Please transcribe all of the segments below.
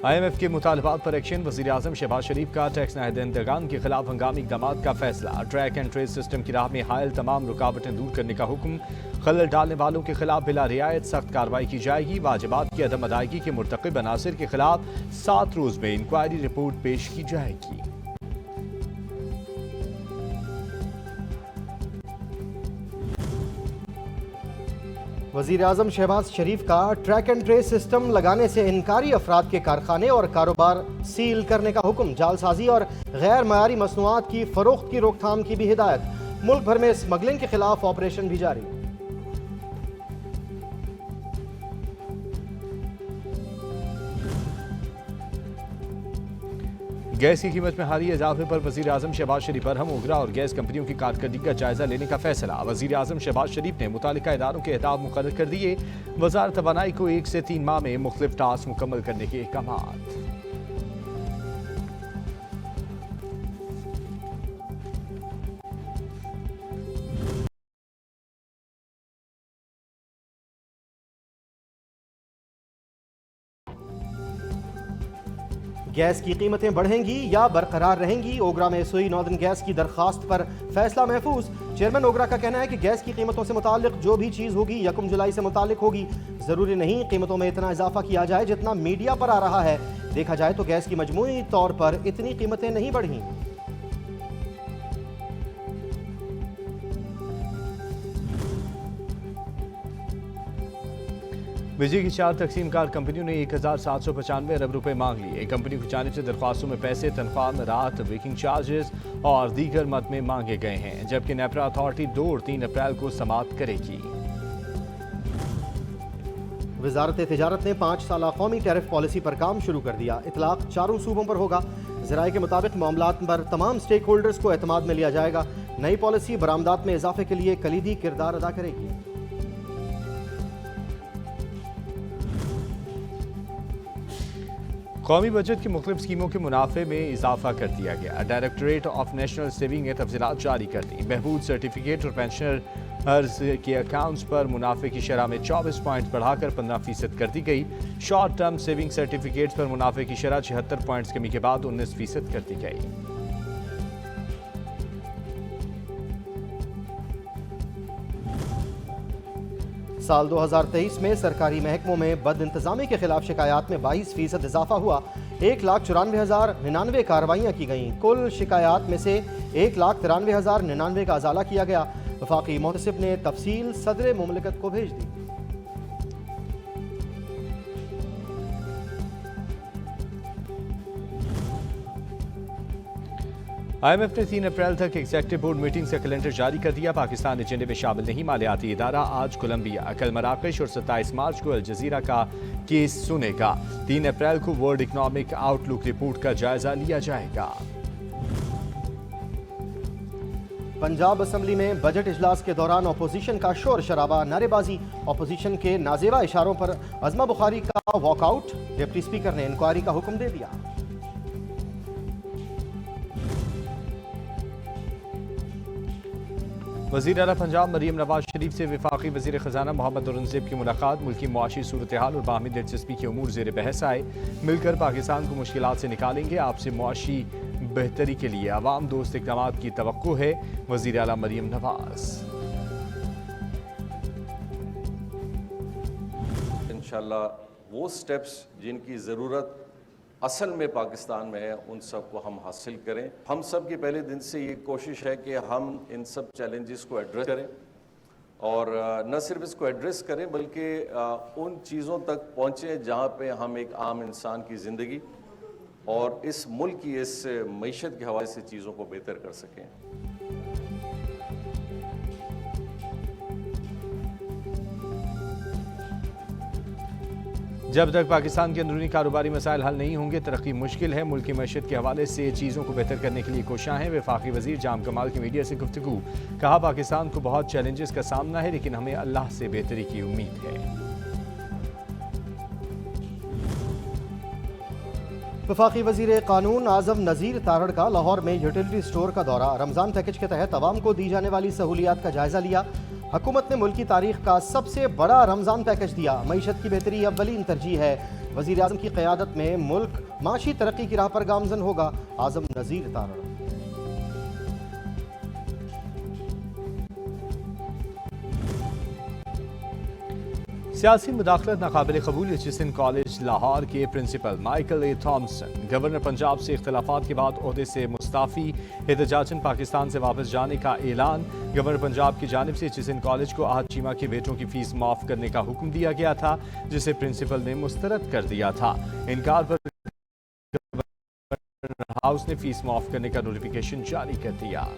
IMF के मुतालबात पर action. वज़ीर आज़म शहबाज शरीफ का टैक्स नाहिदगान के खिलाफ हंगामी इक़दामात का फैसला। ट्रैक एंड ट्रेस सिस्टम की राह में हायल तमाम रुकावटें दूर करने का हुक्म। खलल डालने वालों के खिलाफ बिला रियायत सख्त कार्रवाई की जाएगी। वाजिबात की अदम अदायगी के मुर्तकिब अनासिर के खिलाफ 7 रोज में इंक्वायरी रिपोर्ट पेश की जाएगी। वज़ीर आज़म शहबाज शरीफ का ट्रैक एंड ट्रेस सिस्टम लगाने से इनकारी अफराद के कारखाने और कारोबार सील करने का हुक्म। जालसाजी और गैर मयारी मसनूआत की फरोख्त की रोकथाम की भी हिदायत। मुल्क भर में स्मगलिंग के खिलाफ ऑपरेशन भी जारी। गैस की कीमत में हालिया इजाफे पर वज़ीर आज़म शहबाज शरीफ पर हम उगरा और गैस कंपनियों की कारकर्दगी का जायजा लेने का फैसला। वज़ीर आज़म शहबाज शरीफ ने मुतालिका इदारों के अहदाफ मुकर्रर कर दिए। वज़ारत तवानाई को 1 से 3 माह में मुख्तलिफ टास्क मुकम्मल करने के अहकामात। गैस की कीमतें बढ़ेंगी या बरकरार रहेंगी। ओगरा में सोई नॉर्दर्न गैस की दरखास्त पर फैसला महफूज। चेयरमैन ओगरा का कहना है कि गैस की कीमतों से मुतालिक जो भी चीज़ होगी 1 जुलाई से मुतालिक होगी। ज़रूरी नहीं कीमतों में इतना इजाफा किया जाए जितना मीडिया पर आ रहा है। देखा जाए तो गैस की मजमूई तौर पर इतनी कीमतें नहीं बढ़ी। बिजली की 4 तकसीम कार कंपनियों ने 1795 अरब रुपए मांग लिए। कंपनी की जानिब से दरख्वास्तों में पैसे, तनख्वाह में राहत, वेकिंग चार्जेस और दीगर मद में मांगे गए हैं, जबकि नेपरा अथॉरिटी 2 और 3 अप्रैल को समाप्त करेगी। वजारत तिजारत ने 5 साला कौमी टैरिफ पॉलिसी पर काम शुरू कर दिया। इतलाक 4 सूबों पर होगा। ज़राए के मुताबिक मामलात पर तमाम स्टेक होल्डर्स को एतमाद में लिया जाएगा। नई पॉलिसी बरामदात में इजाफे के लिए कलीदी किरदार अदा करेगी। कौमी बजट की मुख्तलिफ स्कीमों के मुनाफे में इजाफा कर दिया गया। डायरेक्टरेट ऑफ नेशनल सेविंग ने तफसीलात जारी कर दी। बहबूद सर्टिफिकेट और पेंशनर्स के अकाउंट्स पर मुनाफे की शरह में 24 पॉइंट बढ़ाकर 15% कर दी गई। शॉर्ट टर्म सेविंग सर्टिफिकेट्स पर मुनाफे की शरह 76 पॉइंट्स कमी के बाद 19% कर दी गई। साल 2023 में सरकारी महकमों में बद इंतजामी के खिलाफ शिकायत में 22% इजाफा हुआ। 1,94,099 कार्रवाइयाँ की गईं। कुल शिकायत में से 1,93,099 का अजाला किया गया। वफाकी मोहतसिब ने तफसील सदर मुमलिकत को भेज दी। IMF ने 3 अप्रैल तक एग्जेक्टिव बोर्ड मीटिंग से कैलेंडर जारी कर दिया। पाकिस्तान एजेंडे में शामिल नहीं। मालियाती इदारा आज कोलंबिया, कल मराकश और 27 मार्च को अल जजीरा का केस सुनेगा। 3 अप्रैल को वर्ल्ड इकनॉमिक आउटलुक रिपोर्ट का जायजा लिया जाएगा। पंजाब असम्बली में बजट इजलास के दौरान अपोजिशन का शोर शराबा, नारेबाजी। अपोजिशन के नाजेबा इशारों पर अज़मा बुखारी का वॉकआउट। डिप्टी स्पीकर ने इंक्वायरी का हुक्म दे दिया। वज़ीर आला पंजाब मरीम नवाज शरीफ से वफाकी वज़ीर ख़जाना मोहम्मद औरंगज़ेब की मुलाकात। मुल्की मुआशी सूरत हाल और बाहमी दिलचस्पी के उमूर ज़ेर बहस आए। मिलकर पाकिस्तान को मुश्किलात से निकालेंगे। आपसे मुआशी बेहतरी के लिए अवाम दोस्त इक़दामात की तवक्को है। वज़ीर आला मरीम नवाज। इंशाअल्लाह वो स्टेप्स जिनकी ज़रूरत असल में पाकिस्तान में है उन सब को हम हासिल करें। हम सब की पहले दिन से ये कोशिश है कि हम इन सब चैलेंजेस को एड्रेस करें और न सिर्फ इसको एड्रेस करें बल्कि उन चीज़ों तक पहुँचें जहाँ पे हम एक आम इंसान की ज़िंदगी और इस मुल्क की इस मईशत के हवाले से चीज़ों को बेहतर कर सकें। जब तक पाकिस्तान के अंदरूनी कारोबारी मसाइल हल नहीं होंगे तरक्की मुश्किल है। मुल्क की मैशत के हवाले से चीज़ों को बेहतर करने के लिए कोशिशां हैं। वफाकी वज़ीर जाम कमाल की मीडिया से गुफ्तगू। कहा, पाकिस्तान को बहुत चैलेंजेस का सामना है लेकिन हमें अल्लाह से बेहतरी की उम्मीद है। वफाकी वज़ीर कानून आज़म नज़ीर तारड़ का लाहौर में यूटिलिटी स्टोर का दौरा। रमज़ान पैकेज के तहत आवाम को दी जाने वाली सहूलियात का जायजा लिया। हुकूमत ने मुल्क की तारीख का सबसे बड़ा रमज़ान पैकेज दिया। मईशत की बेहतरी अव्वलीन तरजीह है। वज़ीर आज़म की क़यादत में मुल्क माशी तरक्की की राह पर गामज़न होगा। आज़म नज़ीर तारड़। सियासी मुदाखलत नाकाबिल कबूल। एचिसन कॉलेज लाहौर के प्रिंसिपल माइकल ए थॉमसन गवर्नर पंजाब से इख्तलाफात के बाद ओहदे से मुस्ताफ़ी। एहतजाजन पाकिस्तान से वापस जाने का ऐलान। गवर्नर पंजाब की जानिब से एचिसन कॉलेज को आहत चीमा के बेटों की फीस माफ़ करने का हुक्म दिया गया था, जिसे प्रिंसिपल ने मुस्तरद कर दिया था। इनकार पर गवर्नर हाउस ने फीस माफ़ करने का नोटिफिकेशन जारी कर दिया।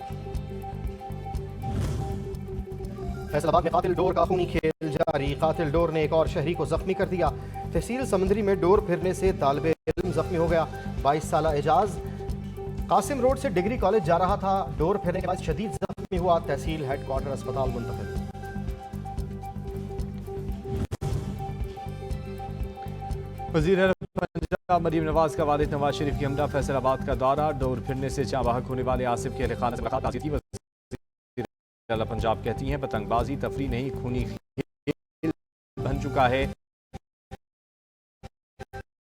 फैसलाबाद में कातिल डोर का खूनी खेल जारी। कातिल डोर ने एक और शहरी को जख्मी कर दिया। तहसील समंदरी में डोर फिरने से तालिबे इल्म जख्मी हो गया। 22 साला एजाज कासिम रोड से डिग्री कॉलेज जा रहा था। डोर फिरने के बाद शदीद जख्मी हुआ। तहसील हेडक्वार्टर अस्पताल मुंतकिल। वज़ीर पंजाब मरीम नवाज का वालिद नवाज शरीफ की हमरा फैसलाबाद का दौरा। डोर फिरने से चावाहक होने वाले आसिफ के अहल खाना से मुलाकात की। पंजाब कहती हैं पतंगबाजी तफरी नहीं, खूनी खेल बन चुका है।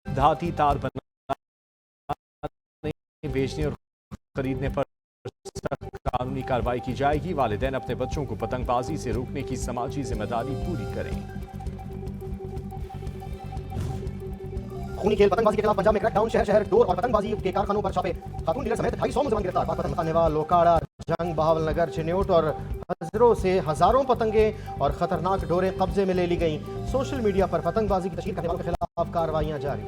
धाती तार बनाने, बेचने और खरीदने पर सख्त कानूनी कार्रवाई की जाएगी। वालिदैन अपने बच्चों को पतंगबाजी से रोकने की समाजी जिम्मेदारी पूरी करें। खूनी खेल पतंगबाजी के खिलाफ पंजाब में क्रैकडाउन। शहर शहर डोर और पतंगबाजी के कारखानों पर छापे। खातून डीलर समेत 250 मुलजमान गिरफ्तार। पतंग खानेवाल, लोकाड़ा, जंग, बहावलनगर, चिन्योट और हजरों से हजारों पतंगें और खतरनाक डोरें कब्जे में ले ली गईं। सोशल मीडिया पर पतंगबाजी की तशहीर करने वालों के खिलाफ कार्रवाइयां जारी।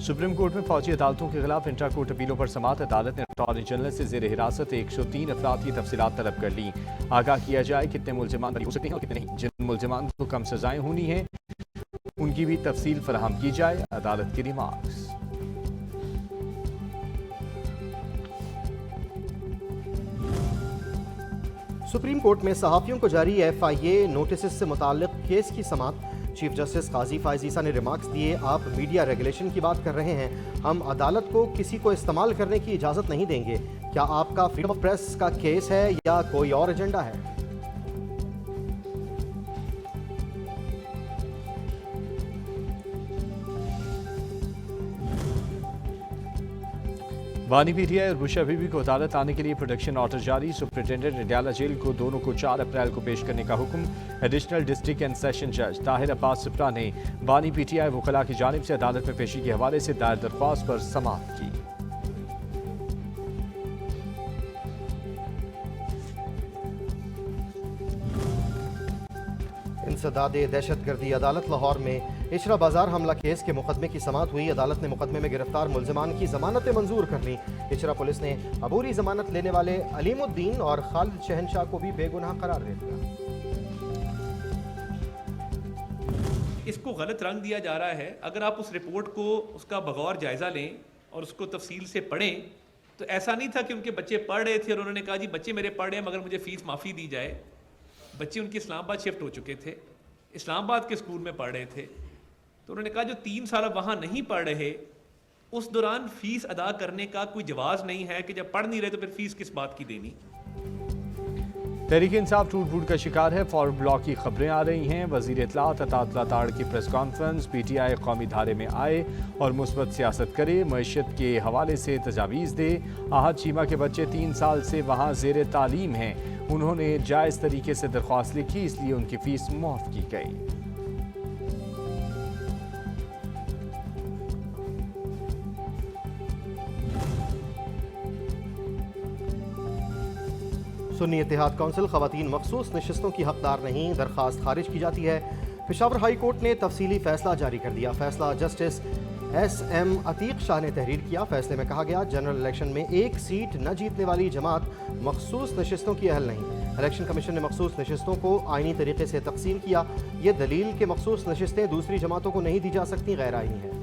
सुप्रीम कोर्ट में फौजी अदालतों के खिलाफ इंट्रा कोर्ट अपीलों पर समाअत। अदालत ने अटॉर्नी जनरल से जेर हिरासत 103 अफराद की तफसीलात तलब कर ली। आगाह किया जाए कितने मुलजमान बरी हो सकते हैं और कितने नहीं। जिन मुलजमान को कम सजाएं होनी हैं उनकी भी तफसील फराहम की जाए। अदालत की रिमार्क्स। सुप्रीम कोर्ट में सहाफियों को जारी FIA नोटिस से मुताल्लिक केस की समाअत। चीफ जस्टिस काजी फायज ईसा ने रिमार्क्स दिए, आप मीडिया रेगुलेशन की बात कर रहे हैं, हम अदालत को किसी को इस्तेमाल करने की इजाज़त नहीं देंगे। क्या आपका फ्रीडम ऑफ प्रेस का केस है या कोई और एजेंडा है? बानी पीटीआई और बुशा बीबी को अदालत आने के लिए प्रोटेक्शन ऑर्डर जारी। सुप्रिंटेंडेंट इंडियाला जेल को दोनों को 4 अप्रैल को पेश करने का हुक्म। एडिशनल डिस्ट्रिक्ट एंड सेशन जज ताहिर अब्बास सिप्रा ने बानी पीटीआई वकला की जानिब से अदालत में पेशी के हवाले से दायर दरख्वास्त पर समाअत की। इंसदाद दहशतगर्दी। अदालत लाहौर में इशरा बाजार हमला केस के मुकदमे की समाअत हुई। अदालत ने मुकदमे में गिरफ्तार मुलजमान की जमानतें मंजूर कर ली। इशरा पुलिस ने अबूरी जमानत लेने वाले अलीमुद्दीन और खालिद शहनशाह को भी बेगुनाह करार दे दिया। इसको गलत रंग दिया जा रहा है। अगर आप उस रिपोर्ट को उसका बगौर जायजा लें और उसको तफसील से पढ़ें तो ऐसा नहीं था कि उनके बच्चे पढ़ रहे थे और उन्होंने कहा जी बच्चे मेरे पढ़ रहे हैं मगर मुझे फ़ीस माफ़ी दी जाए। बच्चे उनके इस्लामाबाद शिफ्ट हो चुके थे, इस्लामाबाद के स्कूल में पढ़ रहे थे, तो उन्होंने कहा जो 3 साल वहाँ नहीं पढ़ रहे उस दौरान फ़ीस अदा करने का कोई जवाज़ नहीं है कि जब पढ़ नहीं रहे तो फिर फ़ीस किस बात की देनी। तहरीक इंसाफ टूट फूट का शिकार है। फॉरवर्ड ब्लॉक की खबरें आ रही हैं। वज़ीर इत्तलात अता ताड़ की प्रेस कॉन्फ्रेंस। PTI कौमी धारे में आए और मुस्बत सियासत करे, मईशत के हवाले से तजावीज़ दे। आहत चीमा के बच्चे 3 साल से वहाँ ज़ेर तालीम हैं। उन्होंने जायज़ तरीके से दरख्वास्त लिखी, इसलिए उनकी फ़ीस मुआफ़ की गई। सुन्नी इत्तेहाद काउंसिल खवातीन मखसूस नशिस्तों की हकदार नहीं, दरख्वास्त खारिज की जाती है। पेशावर हाई कोर्ट ने तफसीली फैसला जारी कर दिया। फैसला जस्टिस SM अतीक शाह ने तहरीर किया। फैसले में कहा गया जनरल इलेक्शन में एक सीट न जीतने वाली जमात मखसूस नशिस्तों की अहल नहीं। इलेक्शन कमीशन ने मखसूस नशिस्तों को आइनी तरीके से तकसीम किया। ये दलील के मखसूस नशिस्तें दूसरी जमातों को नहीं दी जा सकती गैर आइनी है।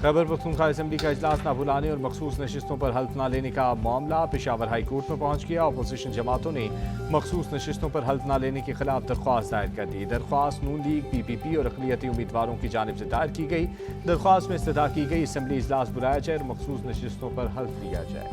खैबर पख्तूनख्वा असम्बली का इजलास न बुलाने और मखसूस नशिस्तों पर हल्फ न लेने का मामला पेशावर हाई कोर्ट में पहुंच गया। अपोजिशन जमातों ने मखसूस नशिस्तों पर हल्फ न लेने के खिलाफ दरख्वास्त दायर कर दी। दरख्वास्त नून लीग, PPP और अक़लियती उम्मीदवारों की जानिब से दायर की गई। दरख्वास्त में इस्तदा की गई असम्बली इजलास बुलाया जाए और मखसूस नशिस्तों पर हल्फ लिया जाए।